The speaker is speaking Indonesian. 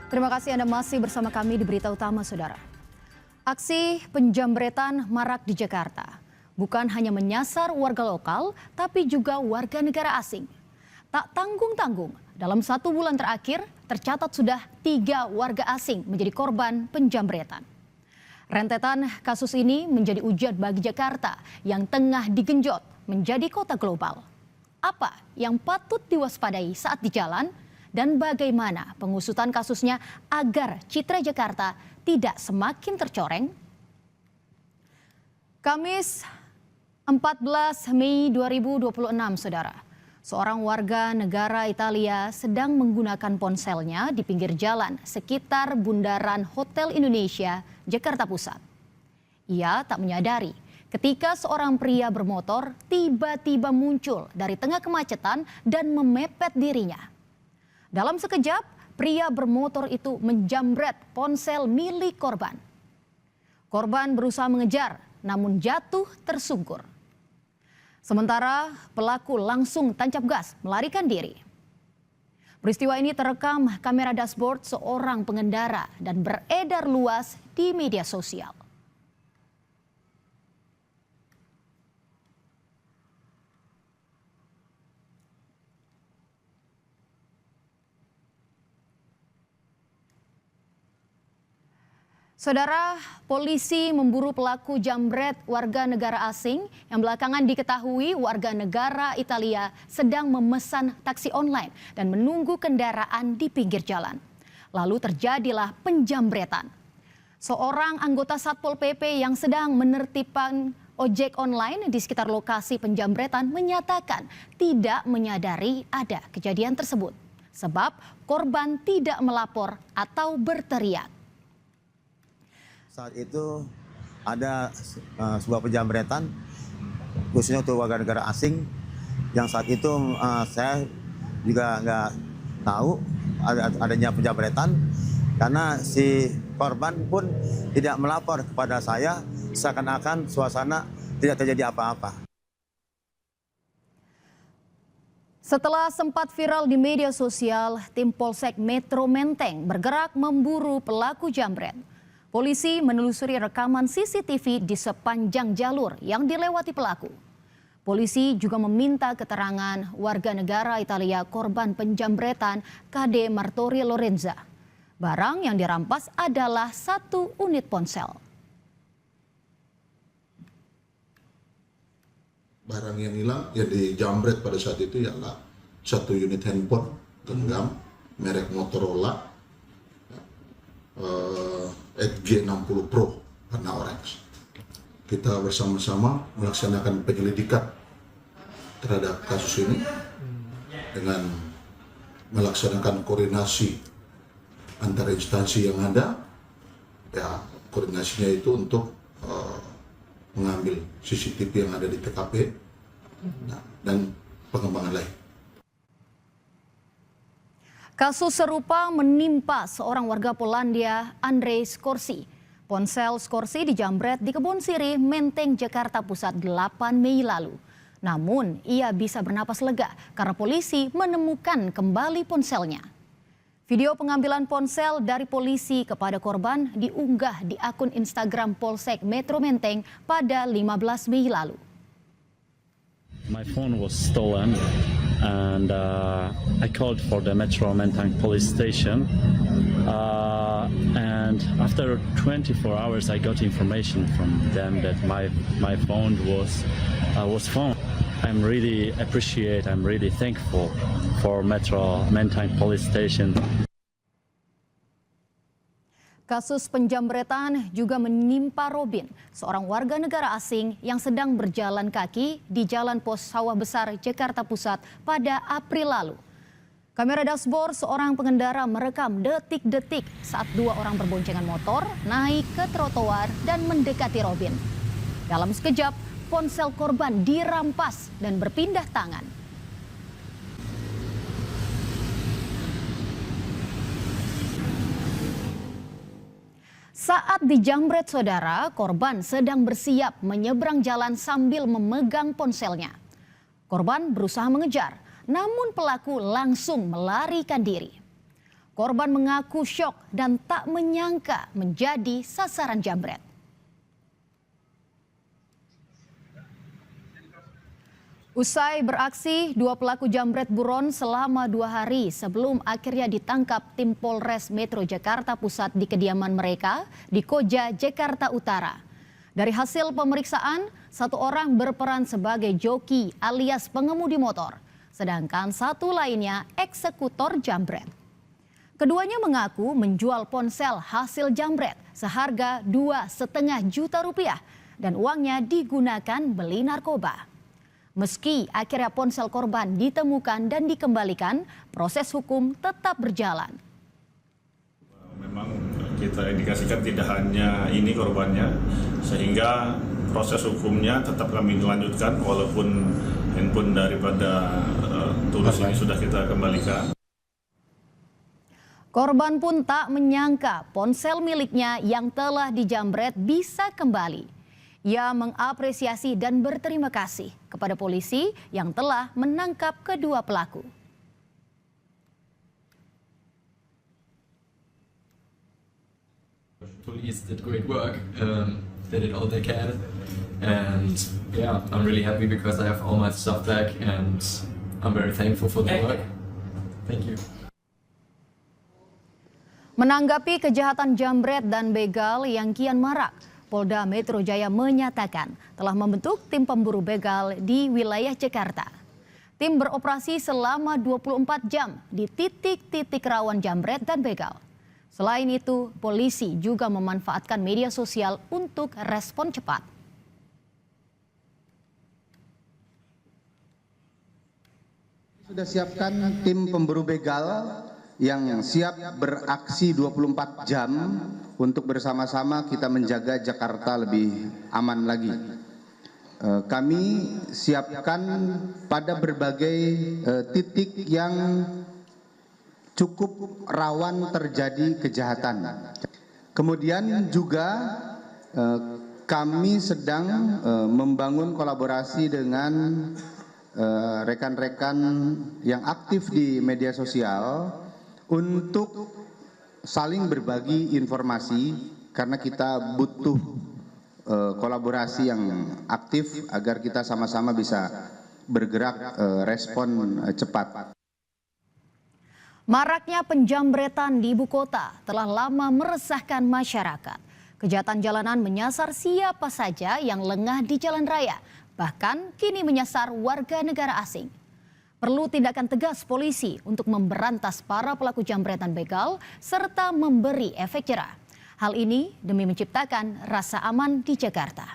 Terima kasih Anda masih bersama kami di Berita Utama, Saudara. Aksi penjambretan marak di Jakarta. Bukan hanya menyasar warga lokal, tapi juga warga negara asing. Tak tanggung-tanggung, dalam 1 bulan terakhir tercatat sudah 3 warga asing menjadi korban penjambretan. Rentetan kasus ini menjadi ujian bagi Jakarta yang tengah digenjot menjadi kota global. Apa yang patut diwaspadai saat di jalan? Dan bagaimana pengusutan kasusnya agar citra Jakarta tidak semakin tercoreng? Kamis 14 Mei 2026, Saudara. Seorang warga negara Italia sedang menggunakan ponselnya di pinggir jalan sekitar Bundaran Hotel Indonesia, Jakarta Pusat. Ia tak menyadari ketika seorang pria bermotor tiba-tiba muncul dari tengah kemacetan dan memepet dirinya. Dalam sekejap, pria bermotor itu menjambret ponsel milik korban. Korban berusaha mengejar, namun jatuh tersungkur. Sementara pelaku langsung tancap gas melarikan diri. Peristiwa ini terekam kamera dashboard seorang pengendara dan beredar luas di media sosial. Saudara, polisi memburu pelaku jambret warga negara asing yang belakangan diketahui warga negara Italia sedang memesan taksi online dan menunggu kendaraan di pinggir jalan. Lalu terjadilah penjambretan. Seorang anggota Satpol PP yang sedang menertibkan ojek online di sekitar lokasi penjambretan menyatakan tidak menyadari ada kejadian tersebut sebab korban tidak melapor atau berteriak. Saat itu ada sebuah penjambretan khususnya untuk warga negara asing yang saat itu saya juga nggak tahu adanya penjambretan karena si korban pun tidak melapor kepada saya, seakan-akan suasana tidak terjadi apa-apa. Setelah sempat viral di media sosial, tim Polsek Metro Menteng bergerak memburu pelaku jambret. Polisi menelusuri rekaman CCTV di sepanjang jalur yang dilewati pelaku. Polisi juga meminta keterangan warga negara Italia korban penjambretan KD Martori Lorenza. Barang yang dirampas adalah 1 unit ponsel. Barang yang hilang yang dijambret pada saat itu ialah 1 unit handphone genggam merek Motorola Edge 60 Pro warna orange. Kita bersama-sama melaksanakan penyelidikan terhadap kasus ini dengan melaksanakan koordinasi antara instansi yang ada. Ya, koordinasinya itu untuk mengambil CCTV yang ada di TKP dan pengembangan lain. Kasus serupa menimpa seorang warga Polandia, Andrzej Skorsi. Ponsel Skorsi dijambret di Kebon Sirih, Menteng, Jakarta Pusat 8 Mei lalu. Namun ia bisa bernapas lega karena polisi menemukan kembali ponselnya. Video pengambilan ponsel dari polisi kepada korban diunggah di akun Instagram Polsek Metro Menteng pada 15 Mei lalu. My phone was stolen and I called for the Metro Menteng police station and after 24 hours I got information from them that my phone was found. I'm really thankful for Metro Menteng police station. Kasus penjambretan juga menimpa Robin, seorang warga negara asing yang sedang berjalan kaki di Jalan Pos Sawah Besar, Jakarta Pusat pada April lalu. Kamera dashboard seorang pengendara merekam detik-detik saat 2 orang berboncengan motor naik ke trotoar dan mendekati Robin. Dalam sekejap, ponsel korban dirampas dan berpindah tangan. Saat dijambret, Saudara, korban sedang bersiap menyeberang jalan sambil memegang ponselnya. Korban berusaha mengejar, namun pelaku langsung melarikan diri. Korban mengaku syok dan tak menyangka menjadi sasaran jambret. Usai beraksi, 2 pelaku jambret buron selama 2 hari sebelum akhirnya ditangkap tim Polres Metro Jakarta Pusat di kediaman mereka di Koja, Jakarta Utara. Dari hasil pemeriksaan, 1 orang berperan sebagai joki alias pengemudi motor, sedangkan 1 lainnya eksekutor jambret. Keduanya mengaku menjual ponsel hasil jambret seharga 2,5 juta rupiah dan uangnya digunakan beli narkoba. Meski akhirnya ponsel korban ditemukan dan dikembalikan, proses hukum tetap berjalan. Memang kita indikasikan tidak hanya ini korbannya, sehingga proses hukumnya tetap kami lanjutkan walaupun handphone daripada Tulus ini sudah kita kembalikan. Korban pun tak menyangka ponsel miliknya yang telah dijambret bisa kembali. Ia mengapresiasi dan berterima kasih kepada polisi yang telah menangkap kedua pelaku. Police did great work, they did all they can, and yeah, I'm really happy because I have all my stuff back, and I'm very thankful for the work. Thank you. Menanggapi kejahatan jambret dan begal yang kian marak, Polda Metro Jaya menyatakan telah membentuk tim pemburu begal di wilayah Jakarta. Tim beroperasi selama 24 jam di titik-titik rawan jambret dan begal. Selain itu, polisi juga memanfaatkan media sosial untuk respon cepat. Sudah siapkan tim pemburu begal yang siap beraksi 24 jam untuk bersama-sama kita menjaga Jakarta lebih aman lagi. Kami siapkan pada berbagai titik yang cukup rawan terjadi kejahatan. Kemudian juga kami sedang membangun kolaborasi dengan rekan-rekan yang aktif di media sosial untuk saling berbagi informasi karena kita butuh kolaborasi yang aktif agar kita sama-sama bisa bergerak respon cepat. Maraknya penjambretan di ibu kota telah lama meresahkan masyarakat. Kejahatan jalanan menyasar siapa saja yang lengah di jalan raya, bahkan kini menyasar warga negara asing. Perlu tindakan tegas polisi untuk memberantas para pelaku jambretan begal serta memberi efek jerah. Hal ini demi menciptakan rasa aman di Jakarta.